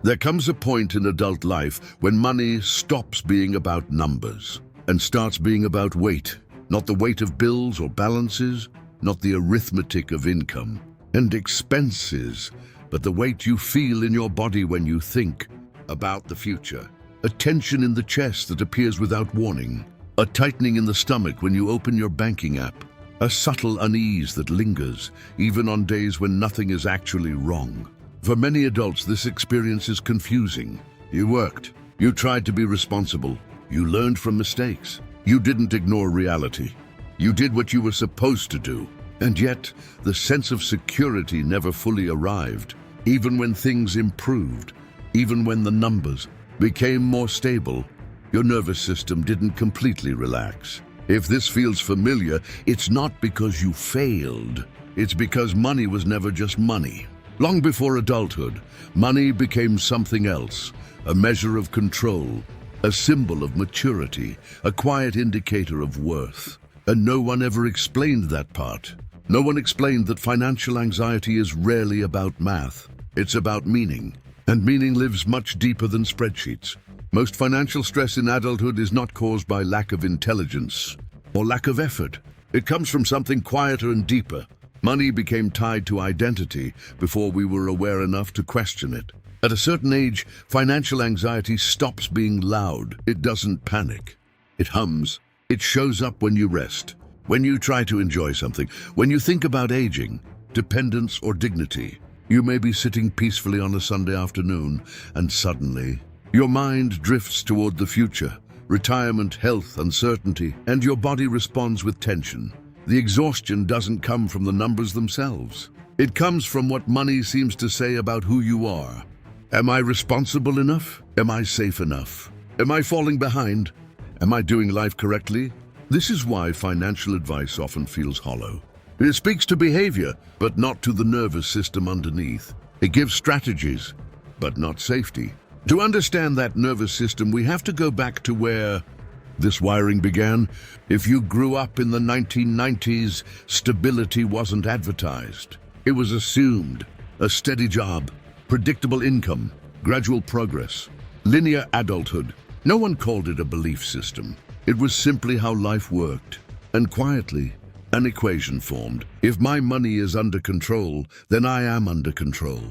There comes a point in adult life when money stops being about numbers and starts being about weight, not the weight of bills or balances, not the arithmetic of income and expenses, but the weight you feel in your body when you think about the future. A tension in the chest that appears without warning, a tightening in the stomach when you open your banking app, a subtle unease that lingers even on days when nothing is actually wrong. For many adults, this experience is confusing. You worked, you tried to be responsible, you learned from mistakes, you didn't ignore reality. You did what you were supposed to do, and yet the sense of security never fully arrived. Even when things improved, even when the numbers became more stable, your nervous system didn't completely relax. If this feels familiar, it's not because you failed. It's because money was never just money. Long before adulthood, money became something else, a measure of control, a symbol of maturity, a quiet indicator of worth. And no one ever explained that part. No one explained that financial anxiety is rarely about math. It's about meaning. And meaning lives much deeper than spreadsheets. Most financial stress in adulthood is not caused by lack of intelligence or lack of effort. It comes from something quieter and deeper. Money became tied to identity before we were aware enough to question it. At a certain age, financial anxiety stops being loud. It doesn't panic. It hums. It shows up when you rest, when you try to enjoy something, when you think about aging, dependence, or dignity. You may be sitting peacefully on a Sunday afternoon, and suddenly, your mind drifts toward the future, retirement, health, uncertainty, and your body responds with tension. The exhaustion doesn't come from the numbers themselves. It comes from what money seems to say about who you are. Am I responsible enough? Am I safe enough? Am I falling behind? Am I doing life correctly? This is why financial advice often feels hollow. It speaks to behavior, but not to the nervous system underneath. It gives strategies, but not safety. To understand that nervous system, we have to go back to where this wiring began. If you grew up in the 1990s, stability wasn't advertised. It was assumed. A steady job, predictable income, gradual progress, linear adulthood. No one called it a belief system. It was simply how life worked. And quietly, an equation formed. If my money is under control, then I am under control.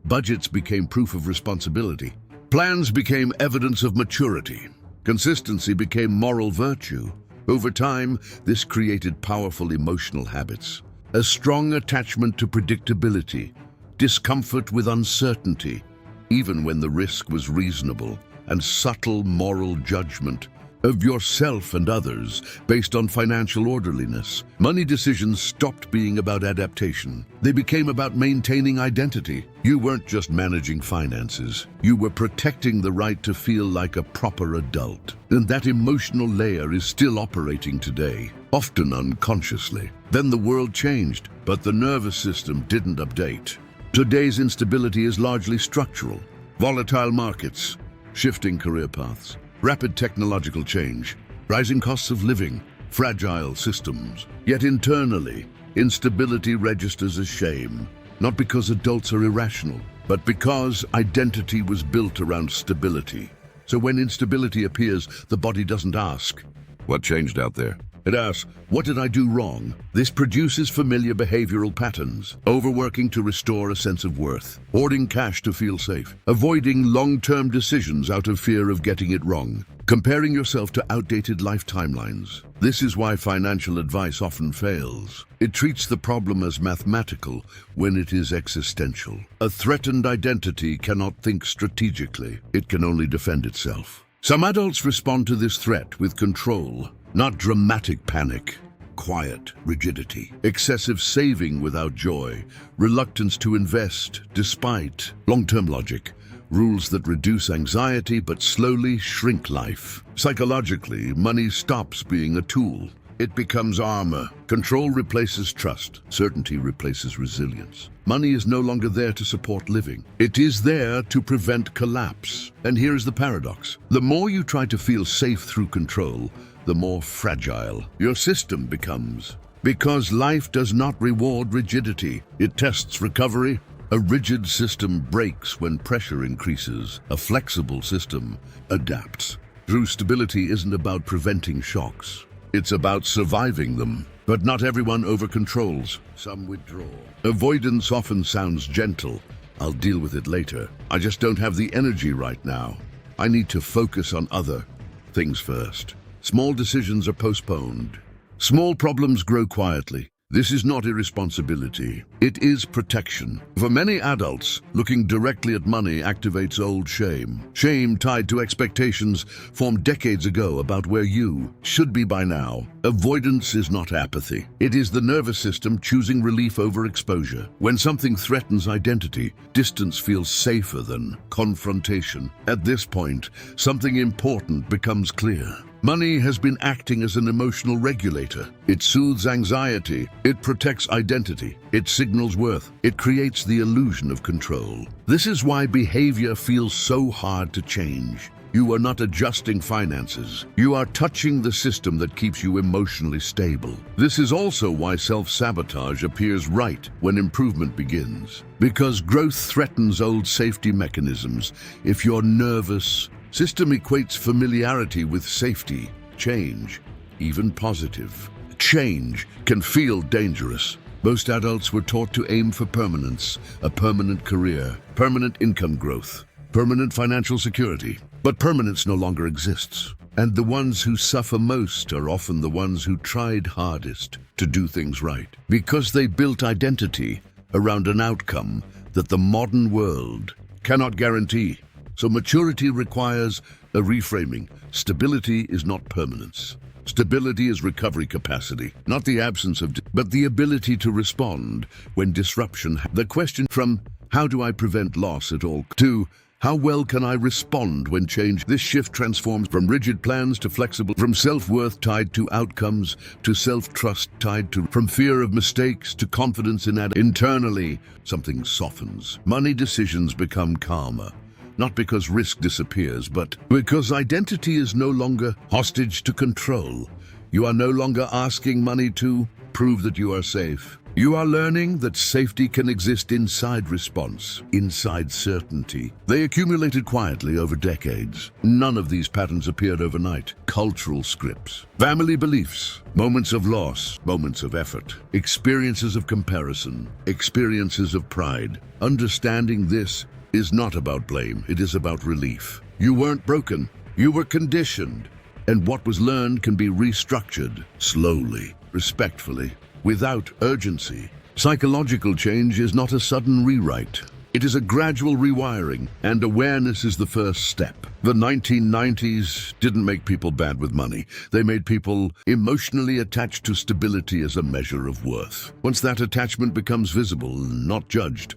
Budgets became proof of responsibility. Plans became evidence of maturity. Consistency became moral virtue. Over time, this created powerful emotional habits. A strong attachment to predictability, discomfort with uncertainty, even when the risk was reasonable, and subtle moral judgment of yourself and others based on financial orderliness. Money decisions stopped being about adaptation. They became about maintaining identity. You weren't just managing finances. You were protecting the right to feel like a proper adult. And that emotional layer is still operating today, often unconsciously. Then the world changed, but the nervous system didn't update. Today's instability is largely structural. Volatile markets, shifting career paths, rapid technological change, rising costs of living, fragile systems. Yet internally, instability registers as shame, not because adults are irrational, but because identity was built around stability. So when instability appears, the body doesn't ask, "What changed out there?" It asks, "What did I do wrong?" This produces familiar behavioral patterns: overworking to restore a sense of worth, hoarding cash to feel safe, avoiding long-term decisions out of fear of getting it wrong, comparing yourself to outdated life timelines. This is why financial advice often fails. It treats the problem as mathematical when it is existential. A threatened identity cannot think strategically. It can only defend itself. Some adults respond to this threat with control, not dramatic panic, quiet rigidity, excessive saving without joy, reluctance to invest despite long-term logic, rules that reduce anxiety but slowly shrink life. Psychologically, money stops being a tool. It becomes armor. Control replaces trust. Certainty replaces resilience. Money is no longer there to support living. It is there to prevent collapse. And here's the paradox. The more you try to feel safe through control, the more fragile your system becomes. Because life does not reward rigidity. It tests recovery, A rigid system breaks when pressure increases. A flexible system adapts. True stability isn't about preventing shocks. It's about surviving them. But not everyone over-controls. Some withdraw. Avoidance often sounds gentle. I'll deal with it later. I just don't have the energy right now. I need to focus on other things first. Small decisions are postponed. Small problems grow quietly. This is not irresponsibility. It is protection. For many adults, looking directly at money activates old shame. Shame tied to expectations formed decades ago about where you should be by now. Avoidance is not apathy. It is the nervous system choosing relief over exposure. When something threatens identity, distance feels safer than confrontation. At this point, something important becomes clear. Money has been acting as an emotional regulator. It soothes anxiety. It protects identity. It signals worth. It creates the illusion of control. This is why behavior feels so hard to change. You are not adjusting finances. You are touching the system that keeps you emotionally stable. This is also why self-sabotage appears right when improvement begins. Because growth threatens old safety mechanisms. If you're nervous, system equates familiarity with safety. Change, even positive change, can feel dangerous. Most adults were taught to aim for permanence, a permanent career, permanent income growth, permanent financial security. But permanence no longer exists. And the ones who suffer most are often the ones who tried hardest to do things right, because they built identity around an outcome that the modern world cannot guarantee. So maturity requires a reframing. Stability is not permanence. Stability is recovery capacity, not the absence of, but the ability to respond when disruption. The question from how do I prevent loss at all to how well can I respond when change? This shift transforms from rigid plans to flexible, from self-worth tied to outcomes to self-trust tied to, from fear of mistakes to confidence in internally, something softens. Money decisions become calmer. Not because risk disappears, but because identity is no longer hostage to control. You are no longer asking money to prove that you are safe. You are learning that safety can exist inside response, inside certainty. They accumulated quietly over decades. None of these patterns appeared overnight. Cultural scripts, family beliefs, moments of loss, moments of effort, experiences of comparison, experiences of pride. Understanding this is not about blame, it is about relief. You weren't broken, you were conditioned. And what was learned can be restructured, slowly, respectfully, without urgency. Psychological change is not a sudden rewrite. It is a gradual rewiring, and awareness is the first step. The 1990s didn't make people bad with money. They made people emotionally attached to stability as a measure of worth. Once that attachment becomes visible, not judged,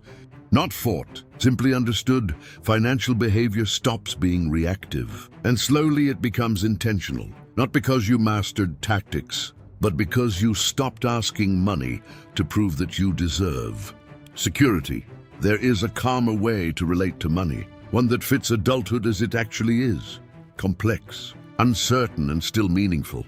not fought, simply understood, financial behavior stops being reactive. And slowly it becomes intentional. Not because you mastered tactics, but because you stopped asking money to prove that you deserve security. There is a calmer way to relate to money, one that fits adulthood as it actually is. Complex, uncertain, and still meaningful.